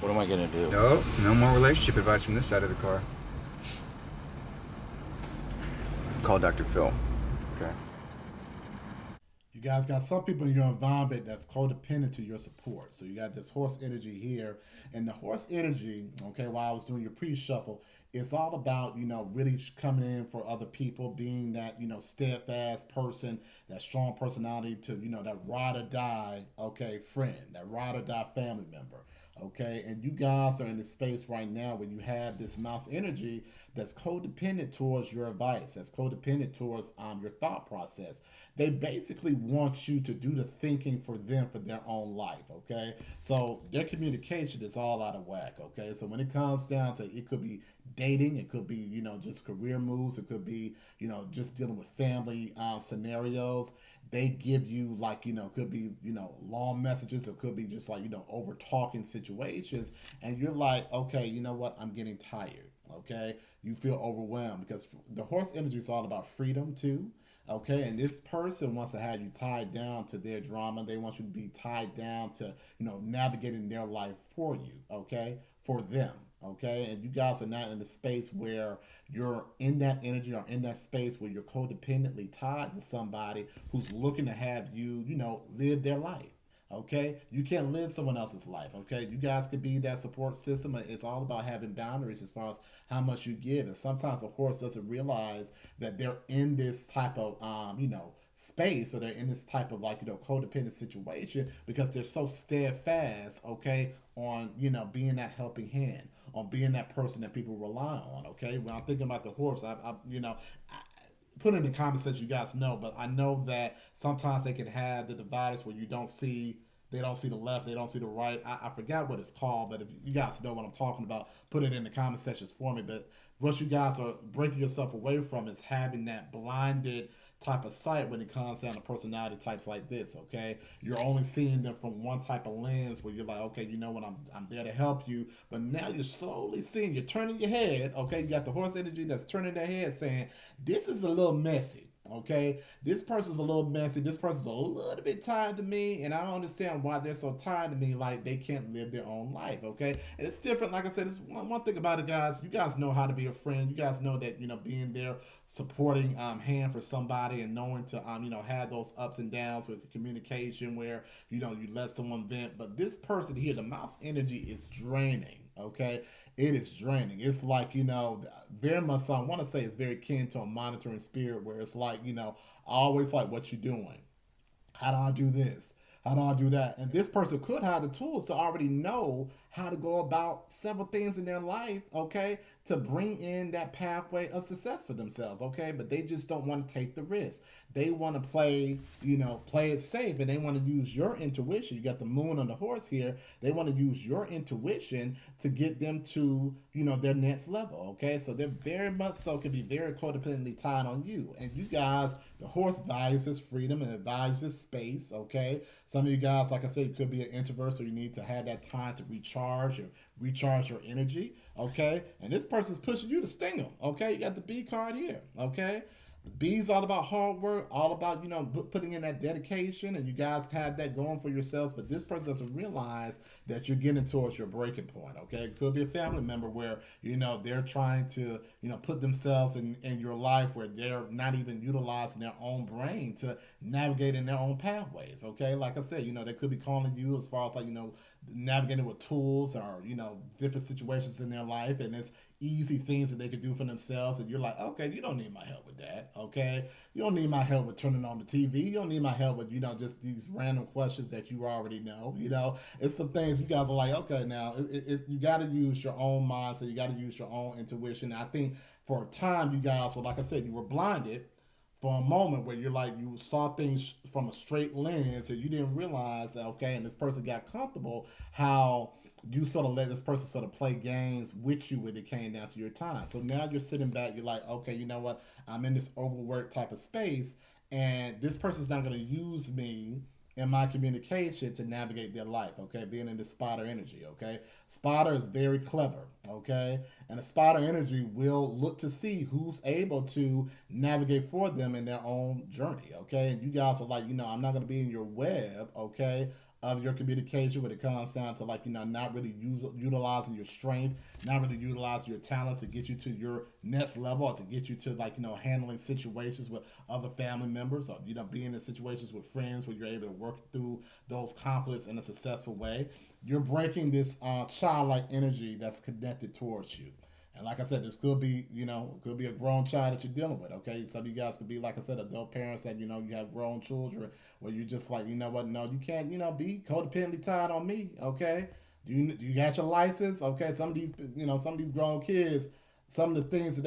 What am I gonna do? No, no more relationship advice from this side of the car. Call Dr. Phil. Okay. You guys got some people in your environment that's codependent to your support. So you got this horse energy here. And the horse energy, okay, while I was doing your pre-shuffle, it's all about, really coming in for other people, being that, steadfast person, that strong personality to, that ride or die, okay, friend, that ride or die family member. Okay, and you guys are in the space right now where you have this mouse energy that's codependent towards your advice, that's codependent towards your thought process. They basically want you to do the thinking for them for their own life. Okay, so their communication is all out of whack. Okay, so when it comes down to, it could be dating, it could be just career moves, it could be just dealing with family scenarios. They give you, like, could be long messages, or could be just like over talking situations, and you're like, okay, you know what, I'm getting tired. Okay, you feel overwhelmed because the horse energy is all about freedom too. Okay, and this person wants to have you tied down to their drama. They want you to be tied down to navigating their life for you. Okay, for them. Okay, and you guys are not in the space where you're in that energy, or in that space where you're codependently tied to somebody who's looking to have you, live their life. Okay, you can't live someone else's life. Okay, you guys could be that support system. It's all about having boundaries as far as how much you give, and sometimes the horse doesn't realize that they're in this type of space, or they're in this type of, like, codependent situation, because they're so steadfast, okay, on being that helping hand, on being that person that people rely on. Okay, when I'm thinking about the horse, put in the comments that you guys know, but I know that sometimes they can have the dividers where they don't see the left, they don't see the right. I forgot what it's called, but if you guys know what I'm talking about, put it in the comment sections for me. But what you guys are breaking yourself away from is having that blinded type of sight when it comes down to personality types like this. Okay, you're only seeing them from one type of lens, where you're like, okay, you know what, I'm there to help you, but now you're slowly seeing, you're turning your head. Okay, you got the horse energy that's turning their head, saying, this is a little messy. Okay, this person's a little messy. This person's a little bit tied to me, and I don't understand why they're so tied to me. Like, they can't live their own life. Okay, and it's different. Like I said, it's one thing about it, guys. You guys know how to be a friend. You guys know that being there, supporting hand for somebody, and knowing to have those ups and downs with communication, where you let someone vent. But this person here, the mouse energy is draining. Okay, it is draining. It's like, very much so, I want to say it's very akin to a monitoring spirit, where it's like, always like, what you doing? How do I do this? How do I do that? And this person could have the tools to already know how to go about several things in their life, okay, to bring in that pathway of success for themselves, okay? But they just don't want to take the risk. They want to play it safe, and they want to use your intuition. You got the moon on the horse here. They want to use your intuition to get them to, their next level, okay? So they're very much so can be very codependently tied on you. And you guys, the horse values his freedom, and it values his space, okay? Some of you guys, like I said, you could be an introvert, so you need to have that time to recharge your energy, okay? And this person's pushing you to sting them, okay? You got the B card here, okay? The B is all about hard work, all about, putting in that dedication, and you guys have that going for yourselves, but this person doesn't realize that you're getting towards your breaking point, okay? It could be a family member where, they're trying to, put themselves in your life, where they're not even utilizing their own brain to navigate in their own pathways, okay? Like I said, they could be calling you as far as, like, navigating with tools, or different situations in their life, and it's easy things that they could do for themselves, and you're like, okay, you don't need my help with that. Okay, you don't need my help with turning on the TV. You don't need my help with just these random questions that you already know. It's some things you guys are like, okay, now you got to use your own mindset. You got to use your own intuition. And I think for a time, you guys were, like I said, you were blinded for a moment, where you're like, you saw things from a straight lens, and you didn't realize that, okay, and this person got comfortable, how you sort of let this person sort of play games with you when it came down to your time. So now you're sitting back, you're like, okay, you know what, I'm in this overworked type of space, and this person's not going to use me in my communication to navigate their life, okay? Being in the spotter energy, okay? Spotter is very clever, okay? And the spotter energy will look to see who's able to navigate for them in their own journey, okay? And you guys are like, I'm not going to be in your web, okay, of your communication when it comes down to, like, not really utilizing your strength, not really utilizing your talents to get you to your next level, or to get you to, like, handling situations with other family members, or being in situations with friends where you're able to work through those conflicts in a successful way. You're breaking this childlike energy that's connected towards you. And like I said, this could be, could be a grown child that you're dealing with. Okay, some of you guys could be, like I said, adult parents that you have grown children where you're just like, you know what, no, you can't, be codependently tied on me. Okay, do you got your license? Okay, some of these grown kids, some of the things that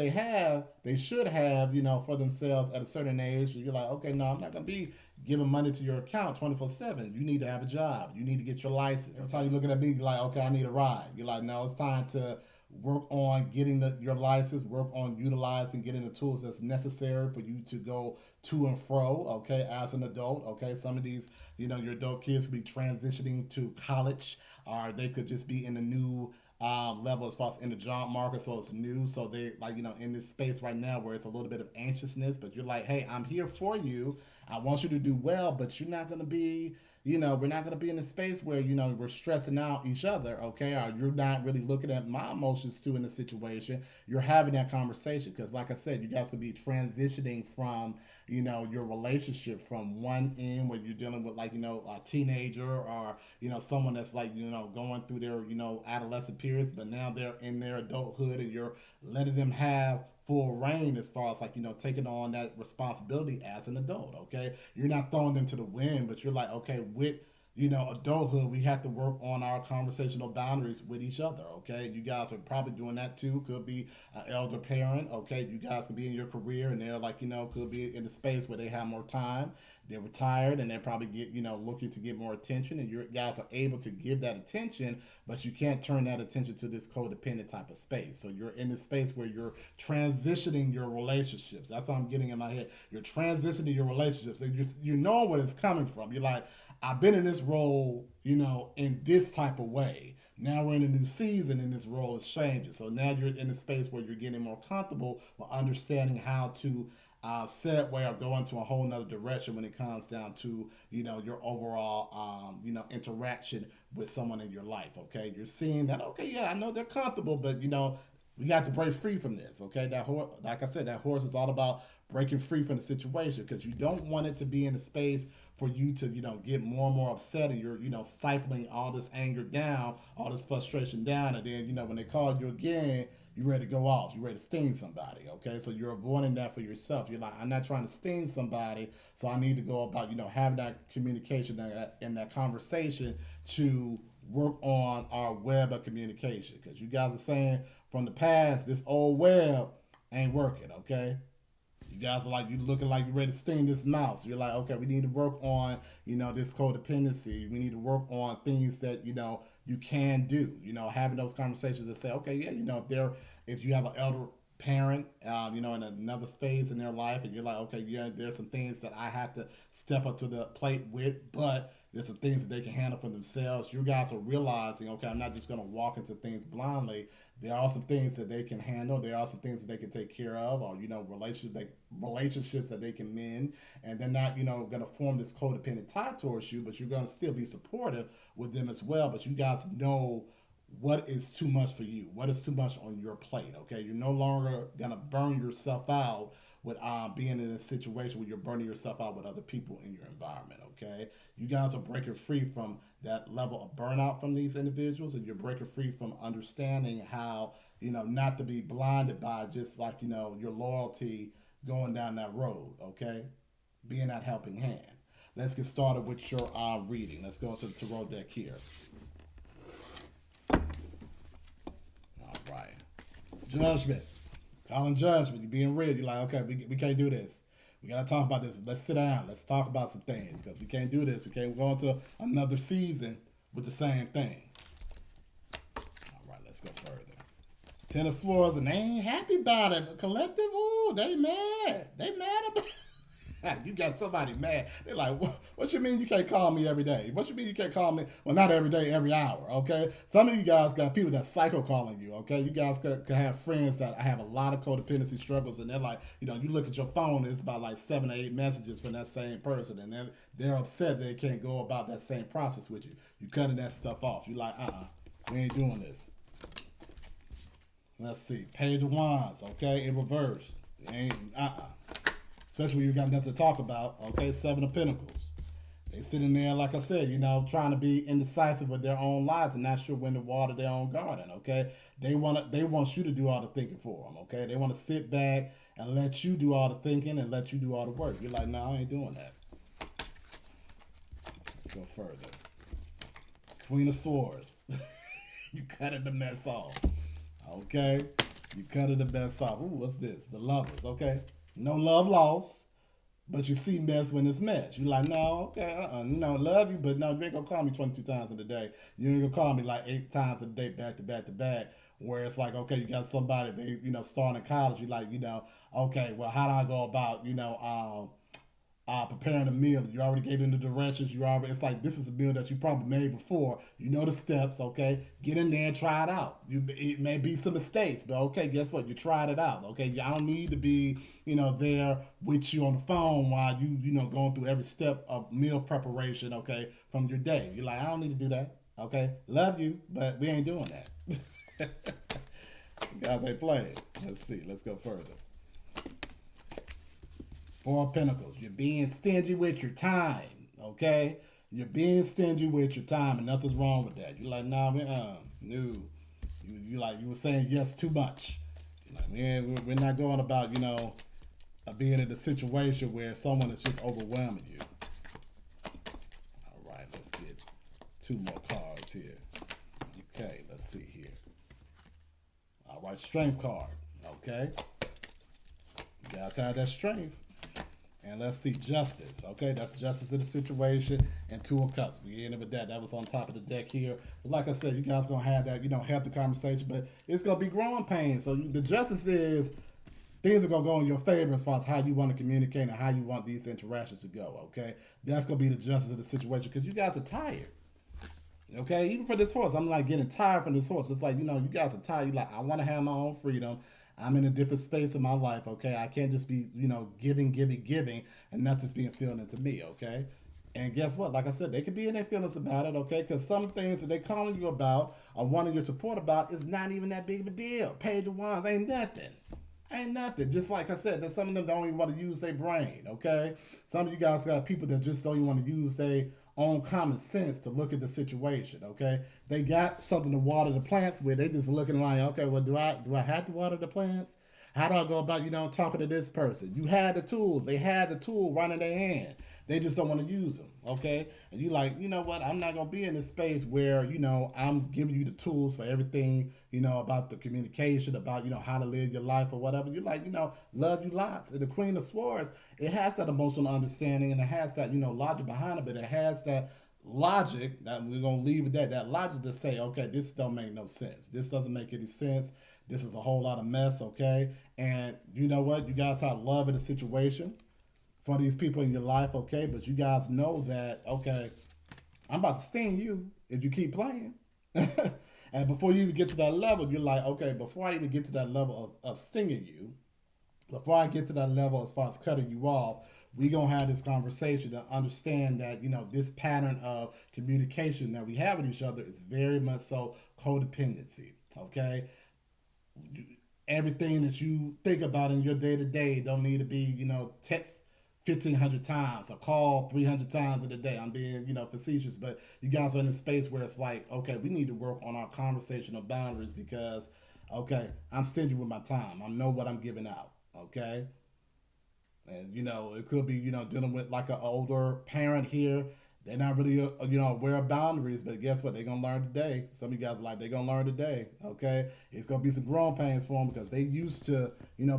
they should have, for themselves at a certain age. You're like, okay, no, I'm not gonna be giving money to your account 24/7. You need to have a job. You need to get your license. That's how you're looking at me like, okay, I need a ride. You're like, no, it's time to work on getting your license, work on utilizing, getting the tools that's necessary for you to go to and fro, okay, as an adult, okay. Some of these, your adult kids could be transitioning to college, or they could just be in a new level as far as in the job market, so it's new. So they, like, in this space right now where it's a little bit of anxiousness, but you're like, hey, I'm here for you. I want you to do well, but you're not going to be, we're not going to be in a space where, we're stressing out each other, okay? Or you're not really looking at my emotions too in the situation. You're having that conversation because, like I said, you guys could be transitioning from, your relationship from one end where you're dealing with, like, a teenager, or, someone that's, like, going through their, adolescent periods, but now they're in their adulthood and you're letting them have full reign as far as, like, taking on that responsibility as an adult. Okay, you're not throwing them to the wind, but you're like, okay, with adulthood, we have to work on our conversational boundaries with each other. Okay, you guys are probably doing that too. Could be an elder parent. Okay, you guys could be in your career and they're, like, could be in a space where they have more time. They're retired and they're probably looking to get more attention, and you guys are able to give that attention, but you can't turn that attention to this codependent type of space. So you're in this space where you're transitioning your relationships. That's what I'm getting in my head. You're transitioning your relationships, and you know where it's coming from. You're like, I've been in this role, in this type of way. Now we're in a new season and this role is changing. So now you're in a space where you're getting more comfortable with understanding how to segue or go into a whole nother direction when it comes down to, your overall, interaction with someone in your life. Okay. You're seeing that, okay, yeah, I know they're comfortable, but, we got to break free from this. Okay. Like I said, that horse is all about breaking free from the situation, because you don't want it to be in a space for you to, get more and more upset, and you're, stifling all this anger down, all this frustration down. And then, when they call you again, you're ready to go off. You're ready to sting somebody, okay? So you're avoiding that for yourself. You're like, I'm not trying to sting somebody, so I need to go about, having that communication and that conversation to work on our web of communication. Because you guys are saying from the past, this old web ain't working, okay? You guys are like, you looking like you're ready to sting this mouse. You're like, okay, we need to work on, this codependency. We need to work on things that, you can do, having those conversations and say, okay, yeah, if you have an elder parent, in another phase in their life, and you're like, okay, yeah, there's some things that I have to step up to the plate with, but there's some things that they can handle for themselves. You guys are realizing, okay, I'm not just going to walk into things blindly. There are some things that they can handle. There are some things that they can take care of, or, relationships that they can mend. And they're not, going to form this codependent tie towards you, but you're going to still be supportive with them as well. But you guys know what is too much for you, what is too much on your plate. Okay, you're no longer going to burn yourself out with being in a situation where you're burning yourself out with other people in your environment. Okay, you guys are breaking free from that level of burnout from these individuals, and you're breaking free from understanding how, not to be blinded by just, like, your loyalty going down that road. Okay, being that helping hand. Let's get started with your reading. Let's go to the tarot deck here. All right, judgment. Calling judgment. You're being real. You're like, okay, we can't do this. We got to talk about this. Let's sit down. Let's talk about some things, because we can't do this. We can't go into another season with the same thing. All right, let's go further. Ten of Swords, and they ain't happy about it. Collective, ooh, they mad. They mad about You got somebody mad. They're like, what you mean you can't call me every day? What you mean you can't call me? Well, not every day, every hour, okay? Some of you guys got people that psycho calling you, okay? You guys could have friends that have a lot of codependency struggles, and they're like, you look at your phone, it's about like 7 or 8 messages from that same person, and then they're upset they can't go about that same process with you. You cutting that stuff off. You like, we ain't doing this. Let's see. Page of Wands, okay, in reverse. Ain't especially when you got nothing to talk about, okay? 7 of Pentacles. They sitting there, like I said, trying to be indecisive with their own lives and not sure when to water their own garden, okay? They want you to do all the thinking for them, okay? They want to sit back and let you do all the thinking and let you do all the work. You're like, no, I ain't doing that. Let's go further. Queen of Swords. You cutting the mess off, okay? You cutting the mess off. Ooh, what's this? The Lovers, okay? No love lost. But you see mess when it's mess. You're like, no, okay, love you, but no, you ain't gonna call me 22 times in a day. You ain't gonna call me like 8 times a day, back to back to back. Where it's like, okay, you got somebody, they, starting in college, you like, okay, well, how do I go about, preparing a meal? You already gave them the directions. It's like, this is a meal that you probably made before. You know the steps, okay? Get in there and try it out. It may be some mistakes, but okay, guess what? You tried it out, okay? I don't need to be, there with you on the phone while going through every step of meal preparation, okay, from your day. You're like, I don't need to do that, okay? Love you, but we ain't doing that. You guys ain't playing. Let's see. Let's go further. 4 of Pentacles. You're being stingy with your time, okay? You're being stingy with your time, and nothing's wrong with that. You're like, nah, no. You were saying yes too much. You're like, man, we're not going about, being in a situation where someone is just overwhelming you. All right, let's get 2 more cards here. Okay, let's see here. All right, Strength card, okay? You guys have that strength. And let's see, Justice, okay? That's justice in the situation, and 2 of Cups. We ended with that. That was on top of the deck here. So like I said, you guys going to have that, have the conversation, but it's going to be growing pains. So the justice is things are going to go in your favor as far as how you want to communicate and how you want these interactions to go, okay? That's going to be the justice of the situation because you guys are tired, okay? Even for this horse, I'm like getting tired from this horse. It's like, you guys are tired. You're like, I want to have my own freedom. I'm in a different space in my life, okay? I can't just be, giving, and nothing's being filled into me, okay? And guess what? Like I said, they could be in their feelings about it, okay? Because some things that they're calling you about or wanting your support about is not even that big of a deal. Page of Wands ain't nothing. Ain't nothing. Just like I said, there's some of them don't even want to use their brain, okay? Some of you guys got people that just don't even want to use their own common sense to look at the situation, okay? They got something to water the plants with. They just looking like, okay, well, do I have to water the plants? How do I go about, talking to this person? You had the tools. They had the tool right in their hand. They just don't want to use them, okay? And you like, you know what? I'm not going to be in this space where, I'm giving you the tools for everything, about the communication, about, how to live your life or whatever. You're like, love you lots. And the Queen of Swords, it has that emotional understanding and it has that, logic behind it, but it has that logic that we're going to leave with that logic to say, okay, this don't make no sense. This doesn't make any sense. This is a whole lot of mess, okay? And you know what? You guys have love in the situation for these people in your life, okay? But you guys know that, okay, I'm about to sting you if you keep playing. And before you even get to that level, you're like, okay, before I even get to that level of stinging you, before I get to that level as far as cutting you off, we're going to have this conversation to understand that, this pattern of communication that we have with each other is very much so codependency, okay? Everything that you think about in your day-to-day don't need to be, text 1,500 times or call 300 times in a day. I'm being, facetious, but you guys are in a space where it's like, okay, we need to work on our conversational boundaries because, okay, I'm stingy with my time. I know what I'm giving out, okay? And, it could be, dealing with like an older parent here. They're not really, aware of boundaries, but guess what? They're going to learn today. Some of you guys are like, they're going to learn today, okay? It's going to be some growing pains for them because they used to,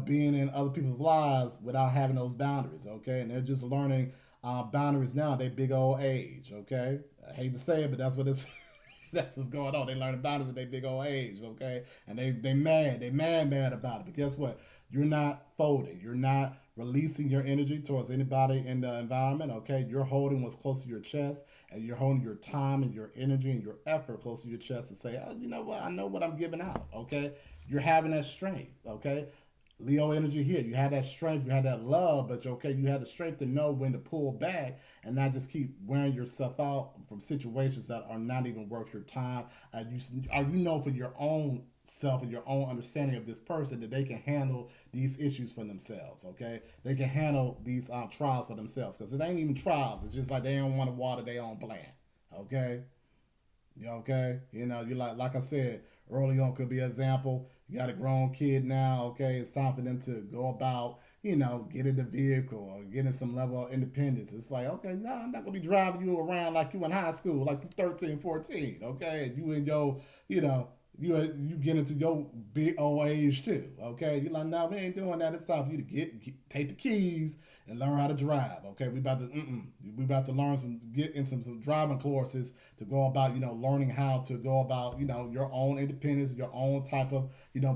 being in other people's lives without having those boundaries, okay? And they're just learning boundaries now at their big old age, okay? I hate to say it, but that's what it's... That's what's going on. They learn boundaries at their big old age, okay? And they mad about it. But guess what? You're not folding. You're not releasing your energy towards anybody in the environment, okay? You're holding what's close to your chest, and you're holding your time and your energy and your effort close to your chest to say, oh, you know what? I know what I'm giving out, okay? You're having that strength, okay? Leo energy here. You had that strength, you had that love, but okay, you had the strength to know when to pull back and not just keep wearing yourself out from situations that are not even worth your time. You know for your own self and your own understanding of this person that they can handle these issues for themselves. Okay, they can handle these trials for themselves because it ain't even trials. It's just like they don't want to water their own plant. Okay. You okay? You know, you like I said, early on could be an example. You got a grown kid now, okay? It's time for them to go about, getting the vehicle or getting some level of independence. It's like, okay, no, I'm not gonna be driving you around like you in high school, like you 13, 14, okay? And you in your, you get into your big old age too, okay? You're like, no, we ain't doing that. It's time for you to take the keys and learn how to drive, okay? We about to learn get in some driving courses to go about, learning how to go about, your own independence, your own type of,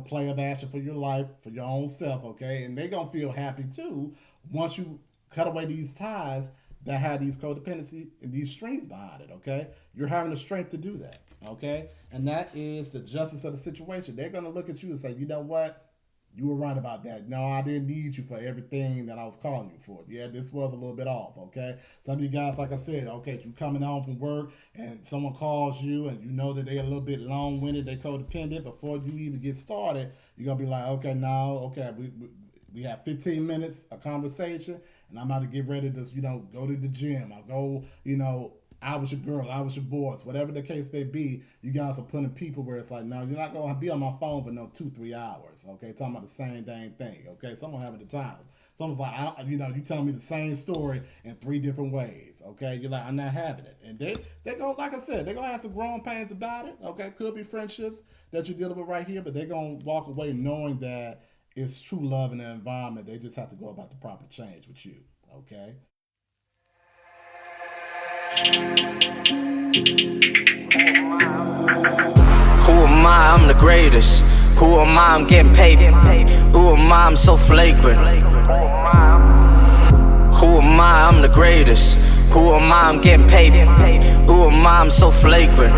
play of action for your life, for your own self, okay? And they gonna feel happy too once you cut away these ties that have these codependency and these strings behind it, okay? You're having the strength to do that, okay? And that is the justice of the situation. They're going to look at you and say, you know what? You were right about that. No, I didn't need you for everything that I was calling you for. Yeah, this was a little bit off, okay? Some of you guys, like I said, okay, you coming home from work and someone calls you and you know that they're a little bit long-winded, they're codependent. Before you even get started, you're going to be like, okay, now, okay, we have 15 minutes of conversation and I'm about to get ready to, go to the gym. I'll go, I was your girl, I was your boys, whatever the case may be. You guys are putting people where it's like, no, you're not going to be on my phone for no 2-3 hours, okay? Talking about the same dang thing, okay? Someone having the time. Someone's like, you telling me the same story in 3 different ways, okay? You're like, I'm not having it. And they go, like I said, they're going to have some growing pains about it, okay? Could be friendships that you're dealing with right here, but they're going to walk away knowing that it's true love in the environment. They just have to go about the proper change with you, okay? Who am I? I'm the greatest. Who am I? I'm getting paid. Who am I? I'm so flagrant. Who am I? I'm the greatest. Who am I? I'm getting paid. Who am I? I'm so flagrant.